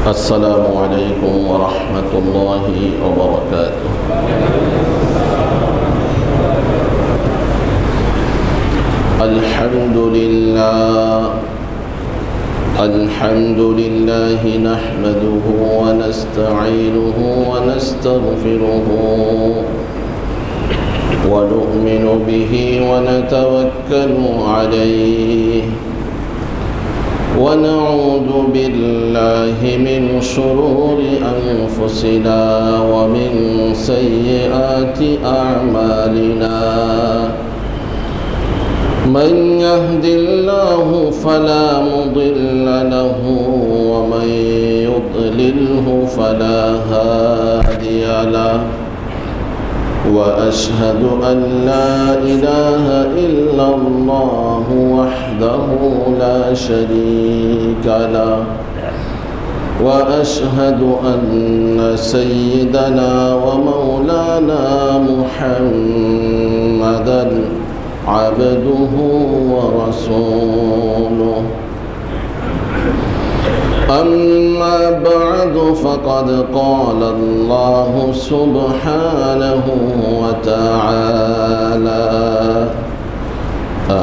السلام عليكم ورحمة الله وبركاته. الحمد لله نحمده ونستعينه ونستغفره ونؤمن به ونتوكل عليه ونعوذ بالله من شرور أنفسنا ومن سيئات أعمالنا. من يهد الله فلا مضل له ومن يضلله فلا هادي له، وأشهد أن لا إله إلا الله وحده لا شريك له، وأشهد أن سيدنا ومولانا محمدًا عبده ورسوله. أما بعد فقد قال الله سبحانه وتعالى: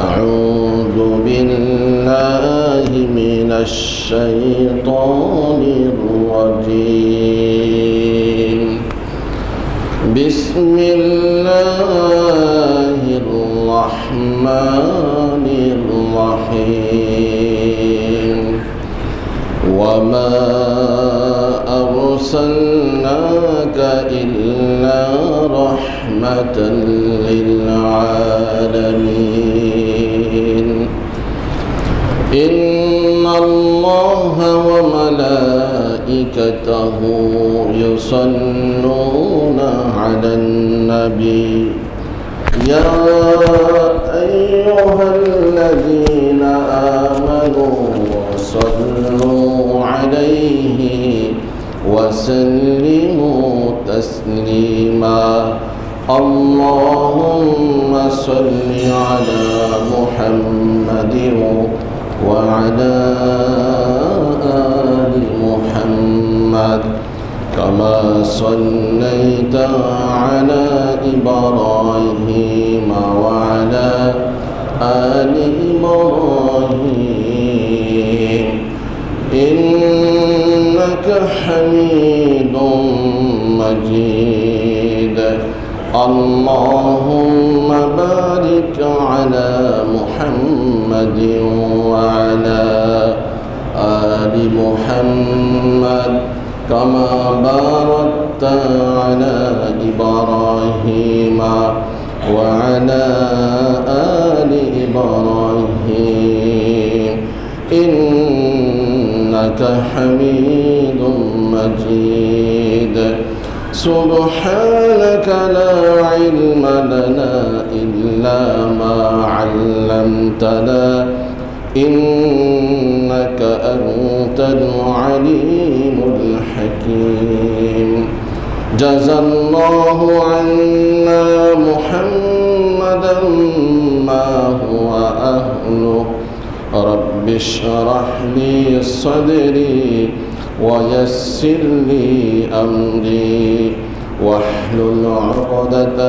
أعوذ بالله من الشيطان الرجيم. بسم الله الرحمن الرحيم. وما أرسلناك إلا رحمة للعالمين. إن الله وملائكته يصلون على النبي يا أيها الذين آمنوا صلوا عليه وسلموا تسليما. اللهم صل على محمد وعلى آل محمد كما صليت على إبراهيم وعلى آل إبراهيم إنك حميد مجيد. اللهم بارك على محمد وعلى آل محمد كما باركت على إبراهيم وعلى آل إبراهيم إنك حميد مجيد. سبحانك لا علم لنا إلا ما علمتنا إنك أنت العليم الحكيم. جزى الله عنا محمدا ما هو أهله. رب اشرح لي صدري ويسر لي أمري واحلل عقدة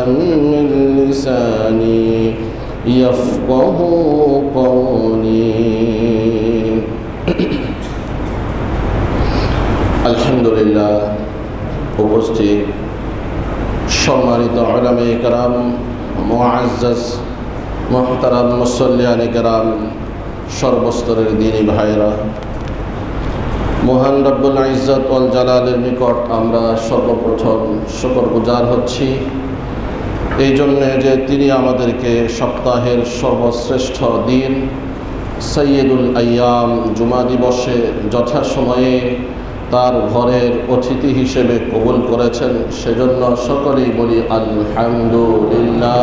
من لساني يفقه قولي. আলহামদুলিল্লাহ। উপস্থিত সম্মানিত উলামায়ে কেরাম, মুআজ্জাজ মুহতারাম মুসল্লিয়ানে কেরাম, সর্বস্তরের দ্বীনী ভাইরা, মহান রব্বুল ইজ্জত ওয়াল জালালের নিকট আমরা সর্বপ্রথম শুকরগুজার হচ্ছি এই জন্যে যে তিনি আমাদেরকে সপ্তাহের সর্বশ্রেষ্ঠ দিন সৈয়দুল আইয়াম জুমা দিবসে যথাসময়ে তার ঘরের অতিথি হিসেবে কবুল করেছেন। সেজন্য সকলেই বলি আলহামদুলিল্লাহ।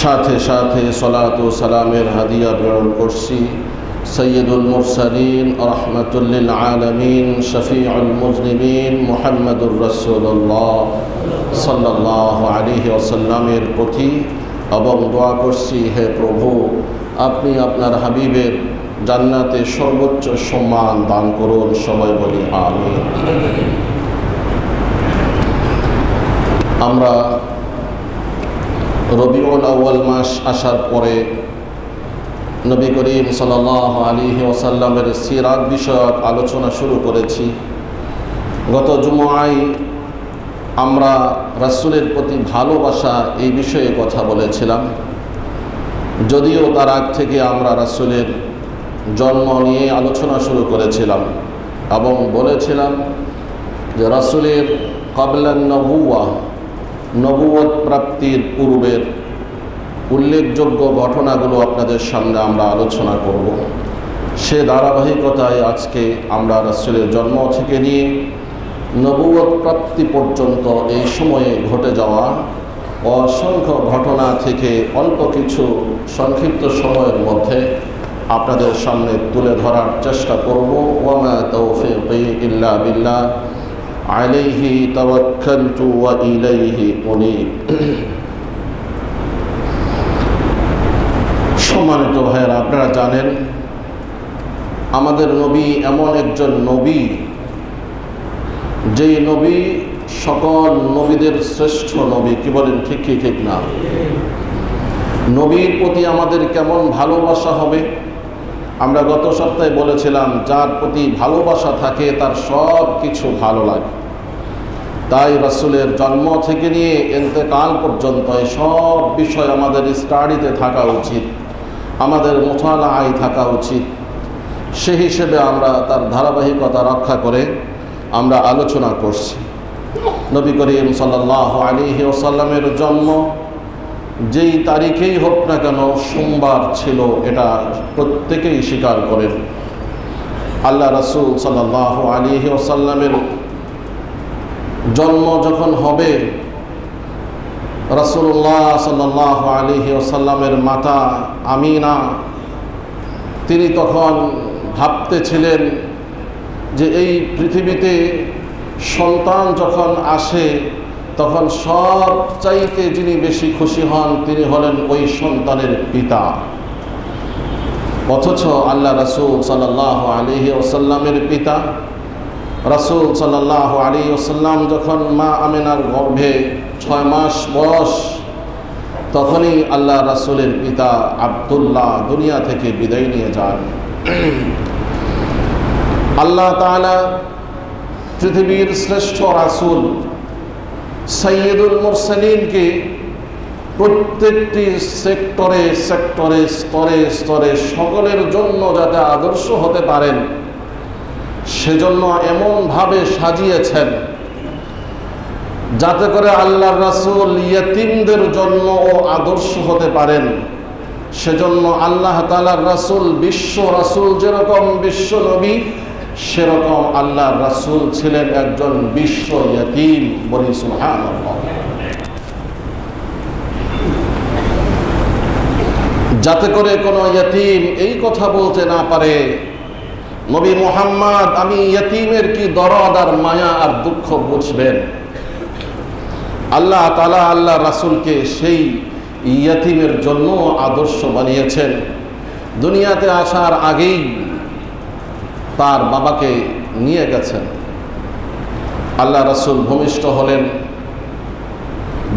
সাথে সাথে সালাত ও সালামের হাদিয়া প্রেরণ করছি সৈয়দুল মুরসালিন রাহমাতুল লিল আলামিন শফিউল মুজনিবিন মুহাম্মদুর রাসূলুল্লাহ সাল্লাল্লাহু আলাইহি ওয়াসাল্লামের প্রতি এবং দোয়া করছি, হে প্রভু, আপনি আপনার হাবিবের জান্নাতে সর্বোচ্চ সম্মান দান করুন। সবাই বলি আমিন। আমরা রবিউল আউয়াল মাস আসার পরে নবী করিম সাল্লাল্লাহু আলাইহি ওয়াসাল্লামের সিরাত বিষয়ক আলোচনা শুরু করেছি। গত জুমআয় আমরা রাসূলের প্রতি ভালোবাসা এই বিষয়ে কথা বলেছিলাম, যদিও তার আগ থেকে আমরা রাসূলের জন্ম নিয়ে আলোচনা শুরু করেছিলাম এবং বলেছিলাম যে রাসূলের ক্বাবলান নবুয়ত প্রাপ্তির পূর্বের উল্লেখযোগ্য ঘটনাগুলো আপনাদের সামনে আমরা আলোচনা করব। সে ধারাবাহিকতায় আজকে আমরা রাসূলের জন্ম থেকে নিয়ে নবুয়ত প্রাপ্তি পর্যন্ত এই সময়ে ঘটে যাওয়া অসংখ্য ঘটনা থেকে অল্প কিছু সংক্ষিপ্ত সময়ের মধ্যে আপনাদের সামনে তুলে ধরার চেষ্টা করব। ওয়ামা তাওফীকি ইল্লা বিল্লাহ আলাইহি তাওয়াক্কালতু ওয়া ইলাইহি উনীব। সম্মানিত ভাইয়েরা, আপনারা জানেন আমাদের নবী এমন একজন নবী, যেই নবী সকল নবীদের শ্রেষ্ঠ নবী। কি বলেন, ঠিক কি ঠিক না? নবীর প্রতি আমাদের কেমন ভালোবাসা হবে? আমরা গত সপ্তাহে বলেছিলাম, যার প্রতি ভালোবাসা থাকে তার সব কিছু ভালো লাগে। তাই রাসূলের জন্ম থেকে নিয়ে ইন্তেকাল পর্যন্ত এই সব বিষয় আমাদের স্টাডিতে থাকা উচিত, আমাদের মুতালাআয় থাকা উচিত। সে হিসেবে আমরা তার ধারাবাহিকতা রক্ষা করে আমরা আলোচনা করছি। নবী করিম সাল্লাল্লাহু আলাইহি ওয়াসাল্লামের জন্ম যেই তারিখেই হোক না কেন সোমবার ছিল, এটা প্রত্যেকেই স্বীকার করেন। আল্লাহ রাসূল সাল্লাল্লাহু আলাইহি ওয়াসাল্লামের জন্ম যখন হবে, রাসূলুল্লাহ সাল্লাল্লাহু আলাইহি ওয়াসাল্লামের মাতা আমিনা তিনি তখন ভাবতেছিলেন যে এই পৃথিবীতে সন্তান যখন আসে তখন সব চাইতে যিনি বেশি খুশি হন তিনি হলেন ওই সন্তানের পিতা। অথচ আল্লাহ রাসূল সাল্লাল্লাহু আলাইহি ওয়াসাল্লামের পিতা রাসূল সাল্লাল্লাহু আলাইহি ওয়াসাল্লাম যখন মা আমিনার গর্ভে 6 মাস বয়স, তখনই আল্লাহ রাসূলের পিতা আব্দুল্লাহ দুনিয়া থেকে বিদায় নিয়ে যান। আল্লাহ তাআলা পৃথিবীর শ্রেষ্ঠ রাসূল সাইয়্যিদুল মুরসালিনকে প্রত্যেকটি সেক্টরে সেক্টরে স্তরে স্তরে সকলের জন্য যাতে আদর্শ হতে পারেন সেজন্য এমনভাবে সাজিয়েছেন যাতে করে আল্লাহর রাসূল ইয়তীমদের জন্য ও আদর্শ হতে পারেন। সেজন্য আল্লাহ তাআলার রাসূল বিশ্ব রাসূল, যেরকম বিশ্ব নবী সেরকম আল্লাহর রাসূল ছিলেন একজন বিশ্ব ইয়তীম। বলি সুবহানাল্লাহ। যাতে করে কোনো ইয়তীম এই কথা বলতে না পারে, নবী মুহাম্মদ আমি ইয়তীমের কি দরদ আর মায়া আর দুঃখ বুঝবেন। আল্লাহ তাআলা আল্লাহ রাসূলকে সেই ইয়তীমের জন্য আদর্শ বানিয়েছেন। দুনিয়াতে আসার আগেই তার বাবাকে নিয়ে গেছেন। আল্লাহ রাসূল ভূমিষ্ঠ হলেন।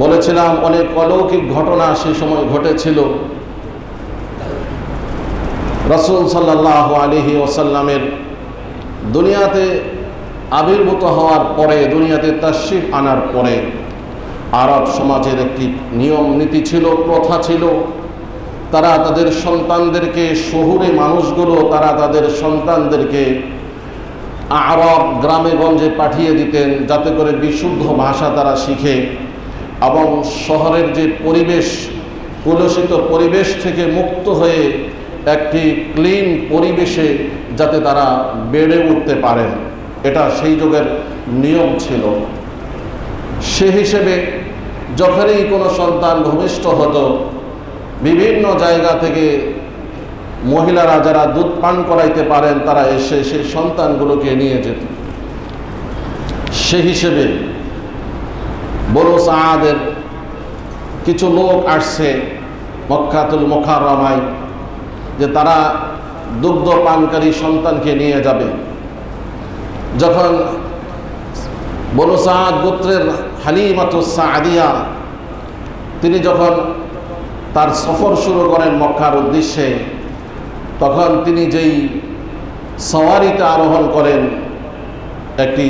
বলেছিলাম অনেক অলৌকিক ঘটনা সেই সময় ঘটেছিল। রাসূল সাল্লাল্লাহু আলাইহি ওয়াসাল্লামের দুনিয়াতে আবির্ভূত হওয়ার পরে, দুনিয়াতে তাশরীফ আনার পরে আরব সমাজের একটি নিয়ম নীতি ছিল, প্রথা ছিল। তারা তাদের সন্তানদেরকে, শহুরে মানুষগুলো তারা তাদের সন্তানদেরকে আরব গ্রামে গঞ্জে পাঠিয়ে দিতেন যাতে করে বিশুদ্ধ ভাষা তারা শিখে এবং শহরের যে পরিবেশ, কলুষিত পরিবেশ থেকে মুক্ত হয়ে একটি ক্লিন পরিবেশে যাতে তারা বেড়ে উঠতে পারেন, এটা সেই যুগের নিয়ম ছিল। সে হিসেবে যখনই কোনো সন্তান ভূমিষ্ঠ হতো, বিভিন্ন জায়গা থেকে মহিলারা যারা দুধ পান করাইতে পারেন তারা এসে সেই সন্তানগুলোকে নিয়ে যেত। সে হিসেবে বনু সাআদের কিছু লোক আসছে মক্কাতুল মুকাররমায়, যে তারা দুগ্ধ পানকারী সন্তানকে নিয়ে যাবে। যখন বনু সাদ গোত্রের হালিমাতুস সাদিয়া তিনি যখন তার সফর শুরু করেন মক্কার উদ্দেশ্যে, তখন তিনি যেই সওয়ারিতে আরোহণ করেন একটি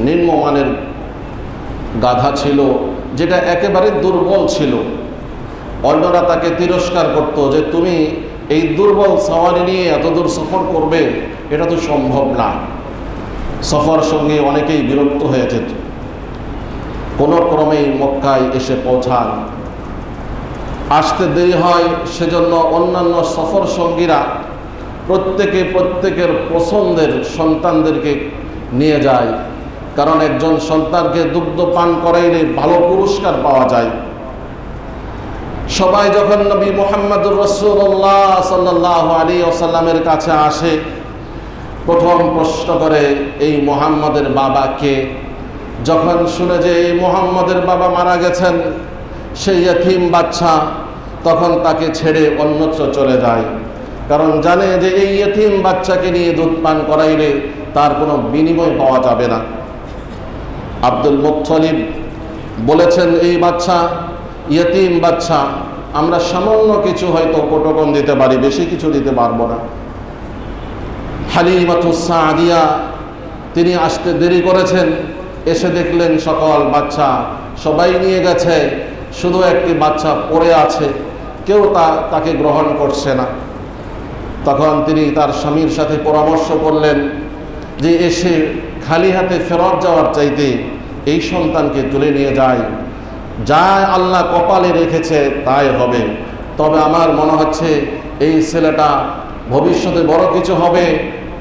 নিম্নমানের গাধা ছিল, যেটা একেবারে দুর্বল ছিল। অন্যরা তাকে তিরস্কার করত যে তুমি এই দুর্বল সওয়ারি নিয়ে এত দূর সফর করবে, এটা তো সম্ভব না। সফর সঙ্গে অনেকেই বিরক্ত হয়ে যেত। কোনো ক্রমেই মক্কায় এসে পৌঁছান। আসতে দেরি হয়, সেজন্য অন্যান্য সফর সঙ্গীরা প্রত্যেকের পছন্দের সন্তানদেরকে নিয়ে যায়, কারণ একজন সন্তানকে দুগ্ধ পান করাইলে ভালো পুরস্কার পাওয়া যায়। সবাই যখন নবী মুহাম্মদুর রাসূলুল্লাহ সাল্লাল্লাহু আলাইহি ওয়াসাল্লামের কাছে আসে, প্রথম প্রশ্ন করে এই মুহাম্মদের বাবা কে? যখন শুনে যে এই মুহাম্মদের বাবা মারা গেছেন, সেই ইয়তীম বাচ্চা, তখন তাকে ছেড়ে অন্যত্র চলে যায়, কারণ জানে যে এই ইয়তীম বাচ্চাকে নিয়ে দুধ পান করাইলে তার কোনো বিনিময় পাওয়া যাবে না। আব্দুল মুত্তালিব বলেছেন, এই বাচ্চা ইয়তীম বাচ্চা, আমরা সামান্য কিছু হয়তো কোটকন দিতে পারি, বেশি কিছু দিতে পারবো না। হালিমাতুস সাদিয়া তিনি আসতে দেরি করেছেন, এসে দেখলেন সকল বাচ্চা সবাই নিয়ে গেছে, শুধু একটি বাচ্চা পড়ে আছে, কেউ তাকে গ্রহণ করছে না। তখন তিনি তার স্বামীর সাথে পরামর্শ করলেন যে এসে খালি হাতে ফেরত যাওয়ার চাইতে এই সন্তানকে তুলে নিয়ে যায়, যা আল্লাহ কপালে রেখেছে তাই হবে। তবে আমার মনে হচ্ছে এই ছেলেটা ভবিষ্যতে বড় কিছু হবে,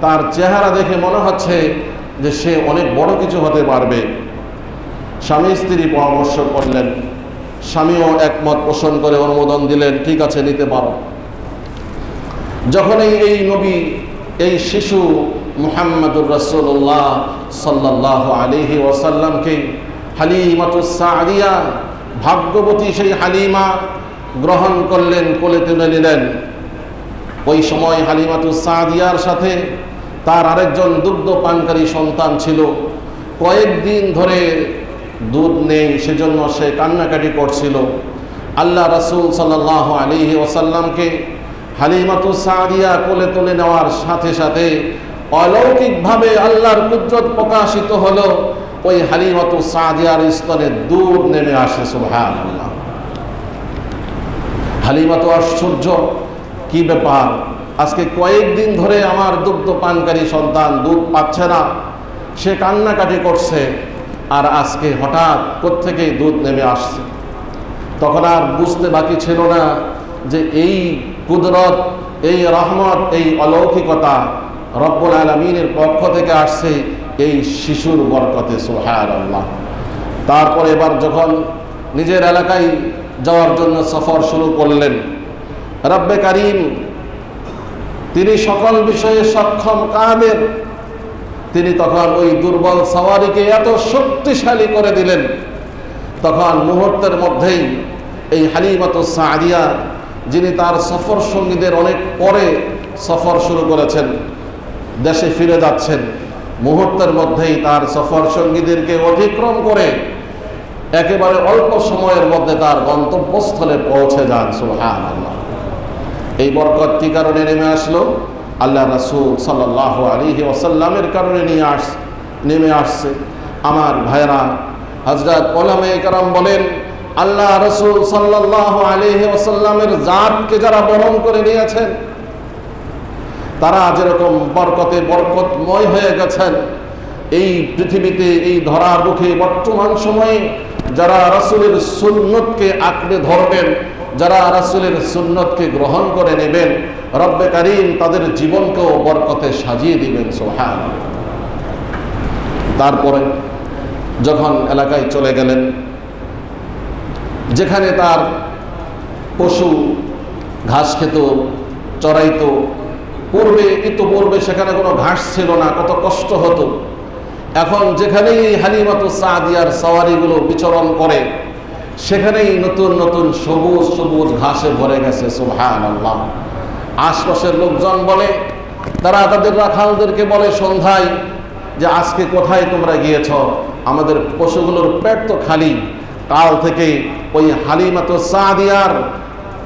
তার চেহারা দেখে মনে হচ্ছে যে সে অনেক বড় কিছু হতে পারবে। স্বামী স্ত্রী পরামর্শ করলেন, স্বামীও একমত পোষণ করে অনুমোদন দিলেন, ঠিক আছে নিতে পারো। যখনই এই নবী এই শিশু মুহাম্মদুর রাসূলুল্লাহ সাল্লাল্লাহু আলাইহি ওয়াসাল্লামকে হালিমাতুস সাদিয়া, ভাগ্যবতী সেই হালিমা গ্রহণ করলেন, কোলে তুলে নিলেন। ওই সময় হালিমাতুস সাদিয়ার সাথে তার আরেকজন দুগ্ধ পানকারী সন্তান ছিল। কয়েকদিন ধরে দুধ নেই, সেজন্য সে কান্নাকাটি করছিল। আল্লাহ রাসূল সাল্লাল্লাহু আলাইহি ওয়াসাল্লামকে হালিমাতুস সাদিয়া কোলে তুলে নেওয়ার সাথে সাথে অলৌকিকভাবে আল্লাহর কুদরত প্রকাশিত হলো। ওই হালিমাতুস সাদিয়ার স্তনে দুধ নেমে আসে। সুবহানাল্লাহ। হালিমা তো আশ্চর্য, কি ব্যাপার, আজকে কয়েকদিন ধরে আমার দুগ্ধ পানকারী সন্তান দুধ পাচ্ছে না, সে কান্নাকাটি করছে, আর আজকে হঠাৎ কোত্থেকে দুধ নেমে আসছে। তখন আর বুঝতে বাকি ছিল না যে এই কুদরত, এই রহমত, এই অলৌকিকতা রব্বুল আলামিনের পক্ষ থেকে আসছে এই শিশুর বরকতে। সুবহানাল্লাহ। তারপরে এবার যখন নিজের এলাকায় যাওয়ার জন্য সফর শুরু করলেন, রব্বে কারীম তিনি সকল বিষয়ে সক্ষম কাদের, তিনি তখন ওই দুর্বল সওয়ারিকে এত শক্তিশালী করে দিলেন, তখন মুহূর্তের মধ্যেই এই হালিমাতুস সাদিয়া, যিনি তার সফর সঙ্গীদের অনেক পরে সফর শুরু করেছেন, দেশে ফিরে যাচ্ছেন, মুহূর্তের মধ্যেই তার সফর সঙ্গীদেরকে অতিক্রম করে একেবারে অল্প সময়ের মধ্যে তার গন্তব্যস্থলে পৌঁছে যান। সুবহানাল্লাহ। এই বরকত কি কারণে নেমে আসলো? আল্লাহ রাসূল সাল্লাল্লাহু আলাইহি ওয়াসাল্লামের কারণে নেমে আসছে। আমার ভাইরা, হযরত উলামায়ে কেরাম বলেন, আল্লাহ রাসূল সাল্লাল্লাহু আলাইহি ওয়াসাল্লামের জাতকে যারা বরণ করে নিয়েছেন, তারা যেরকম বরকতময় হয়ে গেছেন, এই পৃথিবীতে, এই ধরার বুকে বর্তমান সময়ে যারা রাসূলের সুন্নতকে আঁকড়ে ধরবেন, যারা রাসূলের সুন্নতকে গ্রহণ করে নেবেন, রব্বে কারীম তাদের জীবনকেও বরকতে সাজিয়ে দিবেন। সুবহানাল্লাহ। তারপরে যখন এলাকায় চলে গেলেন, যেখানে তার পশু ঘাস খেত, চড়াইতো, ইতোপূর্বে সেখানে কোনো ঘাস ছিল না, কত কষ্ট হতো। এখন যেখানেই হালিমাতুস সাদিয়ার সওয়ারিগুলো বিচরণ করে, সেখানেই নতুন নতুন সবুজ সবুজ ঘাসে ভরে গেছে। সুবহানাল্লাহ। আশপাশের লোকজন বলে, তারা তাদের রাখালদেরকে বলে সন্ধ্যায় যে আজকে কোথায় তোমরা গিয়েছ, আমাদের পশুগুলোর পেট তো খালি, কাল থেকে ওই হালিমাতু সাদিয়ার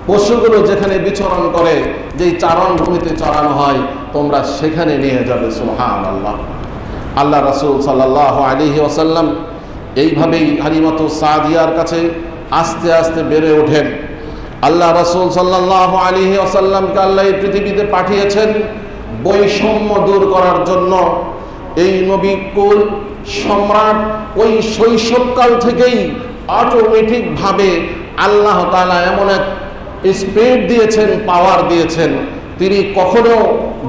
পশুগুলো যেখানে বিচরণ করে, যেই চারণ ভূমিতে চড়ানো হয়, তোমরা সেখানে নিয়ে যাবে। সুবহানাল্লাহ। আল্লাহ রাসূল সাল্লাল্লাহু আলাইহি ওয়াসাল্লাম এইভাবেই হালিমাতু সাদিয়ার কাছে আস্তে আস্তে বেড়ে ওঠেন। আল্লাহ রাসূল সাল্লাল্লাহু আলাইহি ওয়াসাল্লামকে আল্লাহ এই পৃথিবীতে পাঠিয়েছেন বৈষম্য দূর করার জন্য। এই নবী কুল সম্রাট ওই শৈশবকাল থেকেই অটোমেটিক ভাবে আল্লাহ তাআলা এমন এক স্পিড দিয়েছেন, পাওয়ার দিয়েছেন, তিনি কখনো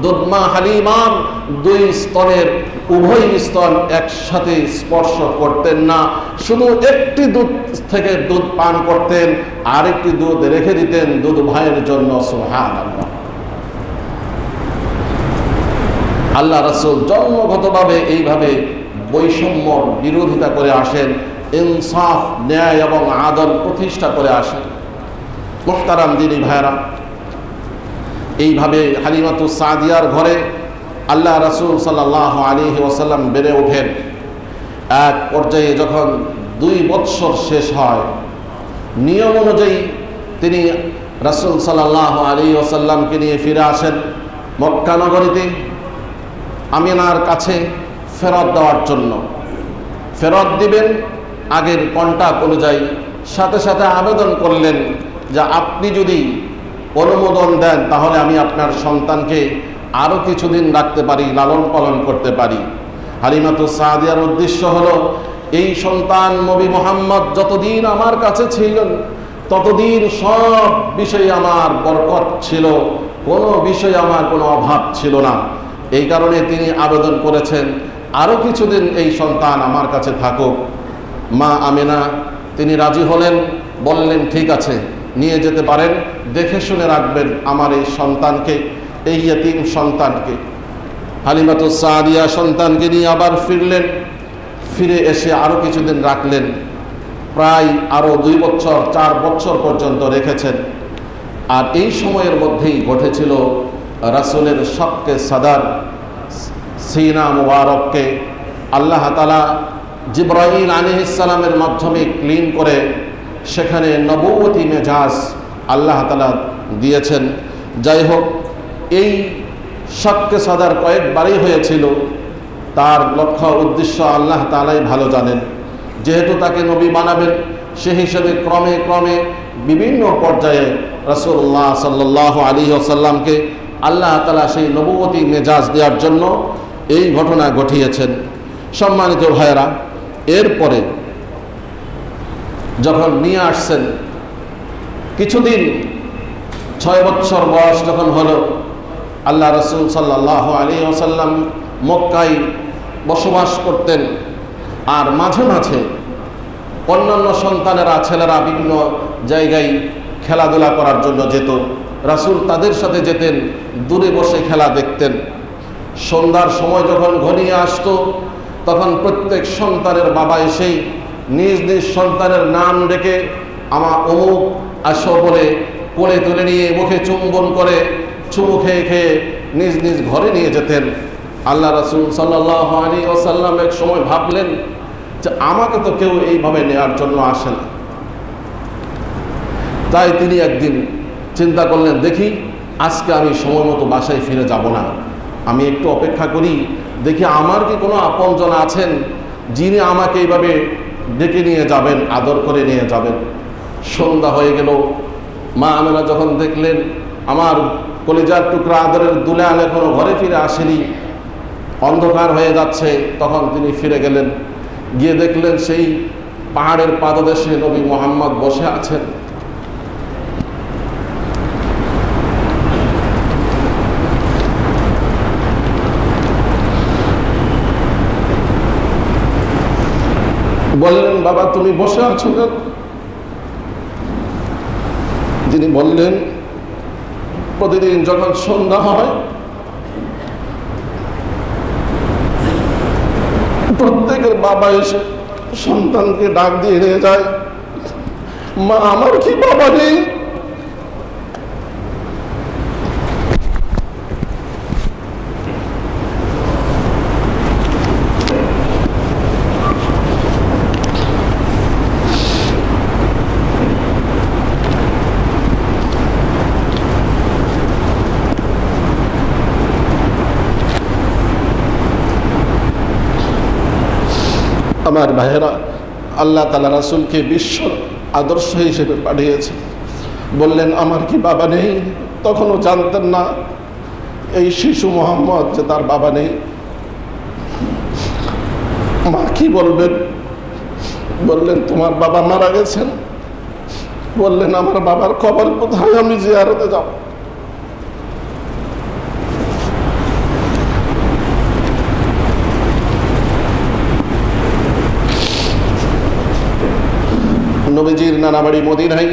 দুধমা হালিমার দুই স্তনের উভয় স্তন একসাথে স্পর্শ করতেন না। শুধু একটি দুধ থেকে দুধ পান করতেন, আরেকটি দুধ রেখে দিতেন দুধ ভাইয়ের জন্য। সুবহানাল্লাহ। আল্লাহ রাসূল জন্মগতভাবে এইভাবে বৈষম্য বিরোধিতা করে আসেন, ইনসাফ, ন্যায় এবং আদল প্রতিষ্ঠা করে আসেন। মুহতারাম দিনী ভাইরা, এইভাবে হালিমাতু সাদিয়ার ঘরে আল্লাহ রাসূল সাল্লাল্লাহু আলাইহি ওয়াসাল্লাম বেড়ে ওঠেন। এক পর্যায়ে যখন 2 বৎসর শেষ হয়, নিয়ম অনুযায়ী তিনি রাসূল সাল্লাল্লাহু আলাইহি ওয়াসাল্লামকে নিয়ে ফিরে আসেন মক্কা নগরীতে আমিনার কাছে ফেরত দেওয়ার জন্য। ফেরত দিবেন আগের কন্ট্রাক্ট অনুযায়ী, সাথে সাথে আবেদন করলেন যে আপনি যদি অনুমোদন দেন তাহলে আমি আপনার সন্তানকে আরও কিছুদিন রাখতে পারি, লালন পালন করতে পারি। হালিমাতু সাদিয়ার উদ্দেশ্য হলো এই সন্তান নবী মুহাম্মদ যতদিন আমার কাছে ছিলেন ততদিন সব বিষয়ে আমার বরকত ছিল, কোনো বিষয়ে আমার কোনো অভাব ছিল না। এই কারণে তিনি আবেদন করেছেন আরও কিছুদিন এই সন্তান আমার কাছে থাকুক। মা আমিনা তিনি রাজি হলেন, বললেন ঠিক আছে নিয়ে যেতে পারেন, দেখে শুনে রাখবেন আমার এই সন্তানকে, এই ইয়তীম সন্তানকে। হালিমাতু সাদিয়া সন্তানকে নিয়ে আবার ফিরলেন, ফিরে এসে আরও কিছুদিন রাখলেন, প্রায় আরও 2 বছর 4 বছর পর্যন্ত রেখেছেন। আর এই সময়ের মধ্যেই ঘটেছিল রাসূলের শক্কে সাদার সিনা মুবারককে আল্লাহ তাআলা জিবরাইল আলাইহিস সালামের মাধ্যমে ক্লিন করে সেখানে নবুয়তি মেজাজ আল্লাহ তাআলা দিয়েছেন। যাই হোক, এই শক্কে সাদার কয়েকবারই হয়েছিল, তার লক্ষ্য উদ্দেশ্য আল্লাহ তাআলাই ভালো জানেন। যেহেতু তাকে নবী বানাবেন, সে হিসেবে ক্রমে ক্রমে বিভিন্ন পর্যায়ে রাসূলুল্লাহ সাল্লাল্লাহু আলাইহি ওয়াসাল্লামকে আল্লাহ তাআলা সেই নবুয়তি মেজাজ দেওয়ার জন্য এই ঘটনা ঘটিয়েছেন। সম্মানিত ভাইয়েরা, এরপরে যখন নিয়ে আসছেন, কিছুদিন 6 বছর বয়স যখন হলো, আল্লাহ রাসূল সাল্লাল্লাহু আলাইহি ওয়াসাল্লাম মক্কায় বসবাস করতেন। আর মাঝে মাঝে অন্যান্য সন্তানেরা, ছেলেরা বিভিন্ন জায়গায় খেলাধুলা করার জন্য যেত, রাসূল তাদের সাথে যেতেন, দূরে বসে খেলা দেখতেন। সন্ধ্যার সময় যখন ঘনিয়ে আসতো, তখন প্রত্যেক সন্তানের বাবা এসেই নিজ নিজ সন্তানের নাম ডেকে আমার অমুক আসো বলে কোলে তুলে নিয়ে মুখে চুম্বন করে চুমু খেয়ে খেয়ে নিজ নিজ ঘরে নিয়ে যেতেন। আল্লাহ রাসূল সাল্লাল্লাহু আলাইহি ওয়াসাল্লাম এক সময় ভাবলেন যে আমাকে তো কেউ এইভাবে নেওয়ার জন্য আসে না। তাই তিনি একদিন চিন্তা করলেন, দেখি আজকে আমি সময় মতো বাসায় ফিরে যাব না, আমি একটু অপেক্ষা করি, দেখি আমার কি কোনো আপনজন আছেন যিনি আমাকে এইভাবে ডেকে নিয়ে যাবেন, আদর করে নিয়ে যাবেন। সন্ধ্যা হয়ে গেল, মা আমেনা যখন দেখলেন আমার কলিজার টুকরা আদরের দুলাল এখনো ঘরে ফিরে আসেনি, অন্ধকার হয়ে যাচ্ছে, তখন তিনি ফিরে গেলেন, গিয়ে দেখলেন সেই পাহাড়ের পাদদেশে নবী মুহাম্মদ বসে আছেন। বললেন, বাবা তুমি বসে আছো কেন? তিনি বললেন, প্রতিদিন যখন সন্ধ্যা হয় প্রত্যেকের বাবা এসে সন্তানকে ডাক দিয়ে নিয়ে যায়, মা আমার কি বাবা নেই? আমার ভাইয়েরা, আল্লাহ তাআলা রাসূলকে বিশ্ব আদর্শ হিসেবে পাঠিয়েছে। বললেন আমার কি বাবা নেই? তখনও জানতেন না এই শিশু মোহাম্মদ যে তার বাবা নেই। মা কি বলবেন? বললেন তোমার বাবা মারা গেছেন। বললেন আমার বাবার কবর কোথায়, আমি জিয়ারতে যাব। নবীজির নানা বাড়ি মদিনায়।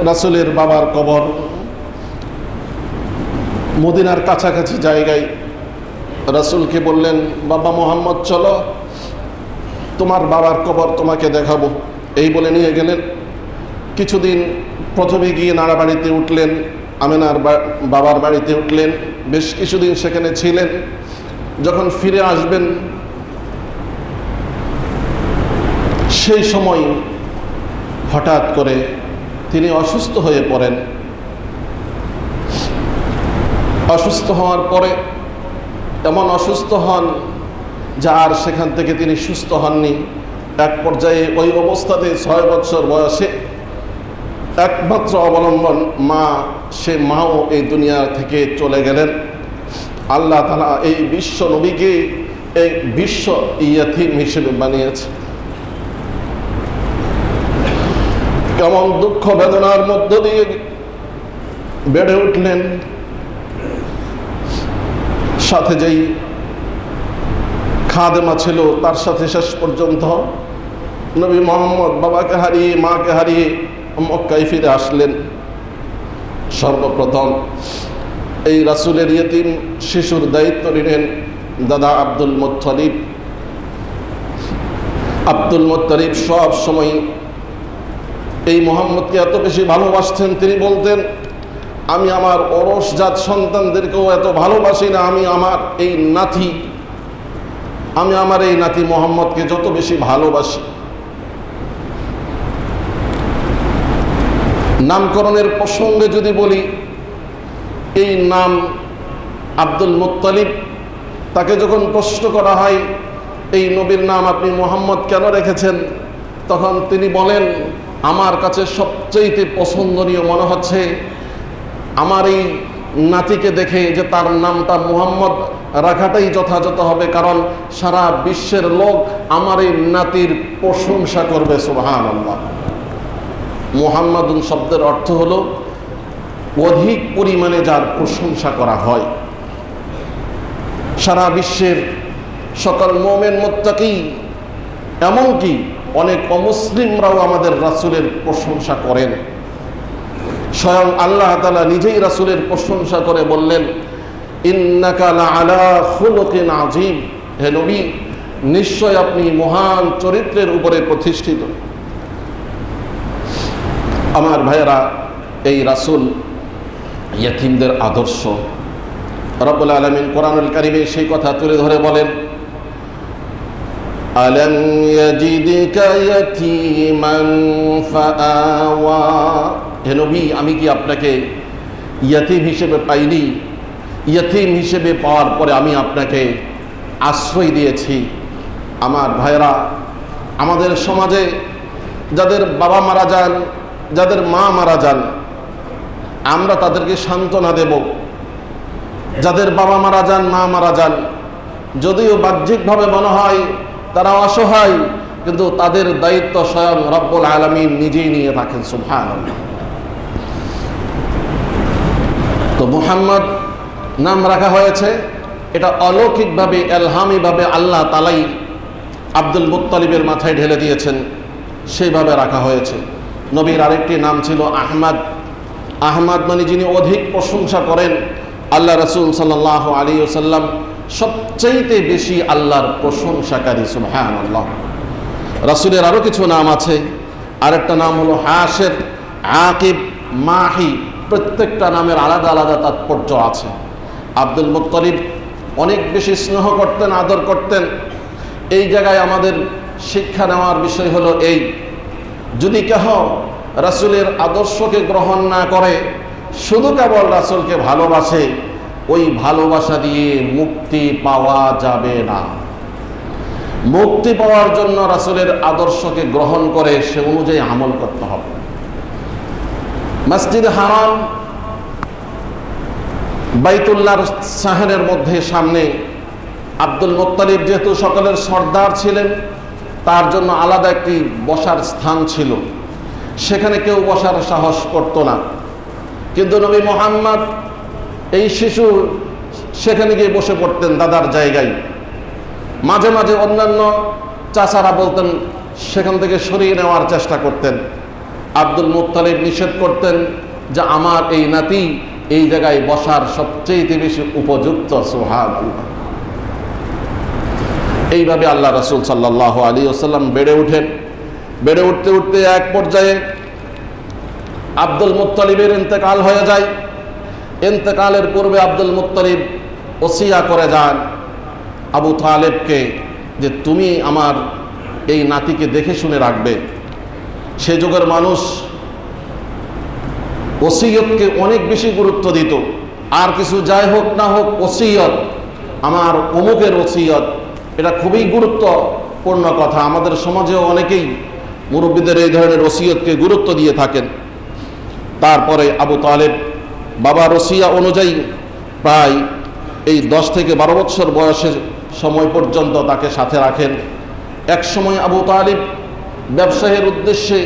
রাসূলের বাবার কবর মদিনার কাছাকাছি জায়গায়। রাসূলকে বললেন বাবা মোহাম্মদ চলো, তোমার বাবার কবর তোমাকে দেখাবো। এই বলে নিয়ে গেলেন। কিছুদিন প্রথমে গিয়ে নানা বাড়িতে উঠলেন, আমেনার বাবার বাড়িতে উঠলেন, বেশ কিছুদিন সেখানে ছিলেন। যখন ফিরে আসবেন সেই সময় হঠাৎ করে তিনি অসুস্থ হয়ে পড়েন। অসুস্থ হওয়ার পরে এমন অসুস্থ হন যা আর সেখান থেকে তিনি সুস্থ হননি। এক পর্যায়ে ওই অবস্থাতে 6 বছর বয়সে একমাত্র অবলম্বন মা, সে মাও এই দুনিয়া থেকে চলে গেলেন। আল্লাহ তাআলা এই বিশ্ব নবীকে এই বিশ্ব ইয়াতীম হিসেবে বানিয়েছে। কেমন দুঃখ বেদনার মধ্য দিয়ে বেড়ে উঠলেন। সাথে যেই খাদেমা ছিল তার সাথে শেষ পর্যন্ত নবী মুহাম্মদ বাবাকে হারিয়ে মাকে হারিয়ে মক্কায় ফিরে আসলেন। সর্বপ্রথম এই রাসূলের ইয়েতিম শিশুর দায়িত্ব নিলেন দাদা আব্দুল মুত্তালিব। আব্দুল মুত্তালিব সব সময় এই মুহাম্মদকে এত বেশি ভালোবাসতেন, তিনি বলতেন আমি আমার ওরসজাত সন্তানদেরকেও এত ভালোবাসি না, আমি আমার এই নাতি মুহাম্মদকে যত বেশি ভালোবাসি। নামকরণের প্রসঙ্গে যদি বলি, এই নাম আব্দুল মুত্তালিব, তাকে যখন প্রশ্ন করা হয় এই নবীর নাম আপনি মুহাম্মদ কেন রেখেছেন, তখন তিনি বলেন আমার কাছে সবচেয়ে পছন্দনীয় মনে হচ্ছে আমার এই নাতিকে দেখে যে তার নামটা মুহাম্মদ রাখাটাই যথাযথ হবে, কারণ সারা বিশ্বের লোক আমার এই নাতির প্রশংসা করবে। সুবহানাল্লাহ। মুহাম্মাদুন শব্দের অর্থ হলো অধিক পরিমাণে যার প্রশংসা করা হয়। সারা বিশ্বের সকল মুমিন মুত্তাকি, এমনকি অনেক অমুসলিমরাও আমাদের রাসূলের প্রশংসা করেন। স্বয়ং আল্লাহ তাআলা নিজেই রাসূলের প্রশংসা করে বললেন ইন্নাকা লাআলা খুলুকিন আযীম, হে নবী নিশ্চয় আপনি মহান চরিত্রের উপরে প্রতিষ্ঠিত। আমার ভাইয়েরা, এই রাসূল ইয়েতিমদের আদর্শ। রব্বুল আলামিন কোরআনুল কারীমে সেই কথা তুলে ধরে বলেন আলাম ইয়াজিদকা ইয়াতীমান ফাআওয়া, হে নবী আমি কি আপনাকে ইয়াতীম হিসেবে পাইনি? ইয়াতীম হিসেবে পাওয়ার পরে আমি আপনাকে আশ্রয় দিয়েছি। আমার ভাইরা, আমাদের সমাজে যাদের বাবা মারা যান, যাদের মা মারা যান, আমরা তাদেরকে সান্ত্বনা দেব। যাদের বাবা মারা যান, মা মারা যান, যদিও বাহ্যিকভাবে মনে হয় তারা অসহায়, কিন্তু তাদের দায়িত্ব স্বয়ং রব্বুল আলামিন নিজেই নিয়ে থাকেন। সুবহানাল্লাহ। তো মুহাম্মদ নাম রাখা হয়েছে, এটা অলৌকিকভাবে এলহামিভাবে আল্লাহ তাআলাই আব্দুল মুত্তালিবের মাথায় ঢেলে দিয়েছেন, সেইভাবে রাখা হয়েছে। নবীর আরেকটি নাম ছিল আহমদ। আহমদ মানে যিনি অধিক প্রশংসা করেন। আল্লাহ রাসূল সাল্লাল্লাহু আলাইহি ওয়াসাল্লাম সবচাইতে বেশি আল্লাহর প্রশংসাকারী। সুবহানাল্লাহ। রাসূলের আরও কিছু নাম আছে। আরেকটা নাম হলো হাশের, আকিব, মাহি। প্রত্যেকটা নামের আলাদা আলাদা তাৎপর্য আছে। আব্দুল মুত্তালিব অনেক বেশি স্নেহ করতেন, আদর করতেন। এই জায়গায় আমাদের শিক্ষা নেওয়ার বিষয় হলো এই, যদি কেহ রাসূলের আদর্শকে গ্রহণ না করে, শুধু কেবল রাসূলকে ভালোবাসে, ওই ভালোবাসা দিয়ে মুক্তি পাওয়া যাবে না। মুক্তি পাওয়ার জন্য রাসূলের আদর্শকে গ্রহণ করে সে অনুযায়ী আমল করতে হবে। মসজিদ হারাম বাইতুল্লাহর শাহরের মধ্যে সামনে আব্দুল মুত্তালিব যেহেতু সকলের সর্দার ছিলেন, তার জন্য আলাদা একটি বসার স্থান ছিল, সেখানে কেউ বসার সাহস করত না। কিন্তু নবী মুহাম্মদ এই শিশু সেখানে গিয়ে বসে পড়তেন দাদার জায়গায়। মাঝে মাঝে অন্যান্য চাচারা বলতেন, সেখান থেকে সরিয়ে নেওয়ার চেষ্টা করতেন। আব্দুল মুত্তালিব নিষেধ করতেন যে আমার এই নাতি এই জায়গায় বসার সবচেয়ে বেশি উপযুক্ত। সুবহানাল্লাহ। এইভাবে আল্লাহ রাসূল সাল্লাল্লাহু আলাইহি ওয়াসাল্লাম বেড়ে ওঠেন। বেড়ে উঠতে উঠতে এক পর্যায়ে আব্দুল মুত্তালিবের ইন্তেকাল হয়ে যায়। ইন্তেকালের পূর্বে আব্দুল মুত্তালিব ওসিয়া করে যান আবু তালেবকে যে তুমি আমার এই নাতিকে দেখে শুনে রাখবে। সে যুগের মানুষ ওসিয়তকে অনেক বেশি গুরুত্ব দিত। আর কিছু যাই হোক না হোক, ওসিয়ত, আমার অমুকের ওসিয়ত, এটা খুবই গুরুত্বপূর্ণ কথা। আমাদের সমাজেও অনেকেই মুরব্বীদের এই ধরনের ওসিয়তকে গুরুত্ব দিয়ে থাকেন। তারপরে আবু তালেব বাবার ওসিয়া অনুযায়ী প্রায় এই 10 থেকে 12 বছর বয়সের সময় পর্যন্ত তাকে সাথে রাখেন। এক সময় আবু তালেব ব্যবসায়ের উদ্দেশ্যে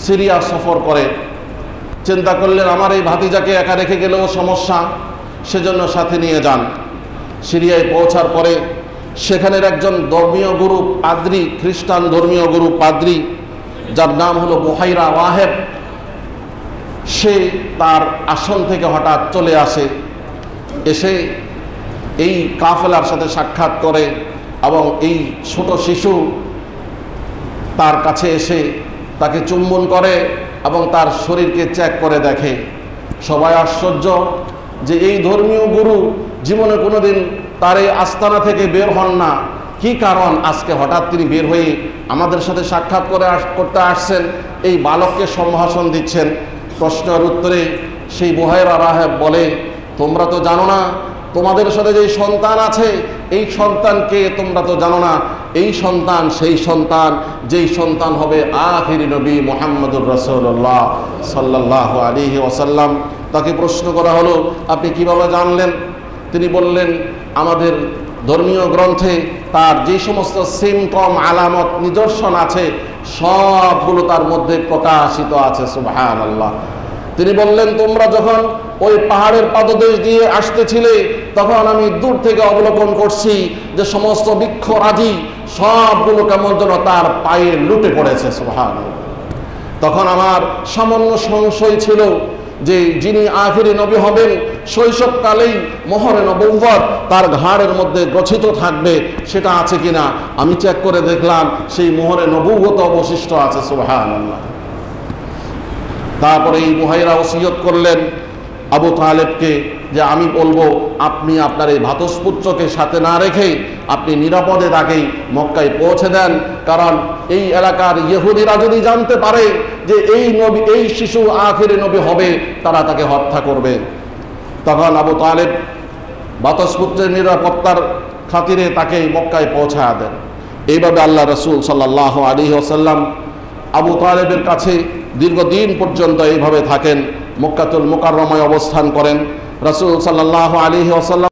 সিরিয়া সফর করে। চিন্তা করলেন আমার এই ভাতিজাকে একা রেখে গেলেও সমস্যা, সেজন্য সাথে নিয়ে যান। সিরিয়ায় পৌঁছার পরে সেখানের একজন ধর্মীয় গুরু পাদ্রী, খ্রিস্টান ধর্মীয় গুরু পাদ্রী, যার নাম হলো বুহাইরা ওয়াহেব, সে তার আসন থেকে হঠাৎ চলে আসে, এসে এই কাফেলার সাথে সাক্ষাৎ করে এবং এই ছোট শিশু তার কাছে এসে তাকে চুম্বন করে এবং তার শরীরকে চেক করে দেখে। সবাই আশ্চর্য যে এই ধর্মীয় গুরু জীবনে কোনোদিন তার এই আস্তানা থেকে বের হন না, কি কারণ আজকে হঠাৎ তিনি বের হয়ে আমাদের সাথে সাক্ষাৎ করতে আসছেন, এই বালককে সম্ভাষণ দিচ্ছেন। প্রশ্নের উত্তরে সেই বুহাইরা রাহেব বলে, তোমরা তো জানো না তোমাদের সাথে যে সন্তান আছে এই সন্তানকে তোমরা তো জানো না, এই সন্তান সেই সন্তান যেই সন্তান হবে আখিরি নবী মুহাম্মদুর রাসূলুল্লাহ সাল্লাল্লাহু আলাইহি ওয়াসাল্লাম। তাকে প্রশ্ন করা হলো, আপনি কিভাবে জানলেন? তিনি বললেন, আমাদের ধর্মীয় গ্রন্থে তার যে সমস্ত সিমটম, আলামত, নিদর্শন আছে সবগুলো তার মধ্যে প্রকাশিত আছে। সুবহানাল্লাহ। তিনি বললেন, তোমরা যখন ওই পাহাড়ের পাদদেশ দিয়ে আসতেছিলে তখন আমি দূর থেকে অবলোকন করছি যে সমস্ত বৃক্ষরাজি সবগুলো কেমন যেন তার পায়ে লুটে পড়েছে। সুবহানাল্লাহ। তখন আমার সামান্য সংশয় ছিল যে যিনি আখিরি নবী হবেন শৈশবকালেই মোহরে নবুয়্বত তার ঘাড়ের মধ্যে গচ্ছিত থাকবে, সেটা আছে কিনা আমি চেক করে দেখলাম সেই মোহরে নবুয়্বত অবশিষ্ট আছে। সুবহানাল্লাহ। তারপরে এই বুহাইরা ওসিয়ত করলেন আবু তালেবকে যে আমি বলবো আপনি আপনার এই ভাতস্পুত্রকে সাথে না রেখে আপনি নিরাপদে তাকেই মক্কায় পৌঁছে দেন, কারণ এই এলাকার ইহুদিরা যদি জানতে পারে যে এই নবী, এই শিশু আখিরি নবী হবে, তারা তাকে হত্যা করবে। তখন আবু তালেব ভাতস্পুত্রের নিরাপত্তার খাতিরে তাকে মক্কায় পৌঁছায় দেন। এইভাবে আল্লাহ রাসূল সাল্লাল্লাহু আলাইহি ওয়াসাল্লাম আবু তালেবের কাছে দীর্ঘদিন পর্যন্ত এইভাবে থাকেন, মক্কাতুল মুকাররমায় অবস্থান করেন। রাসূল সাল্লাল্লাহু আলাইহি ওয়াসাল্লাম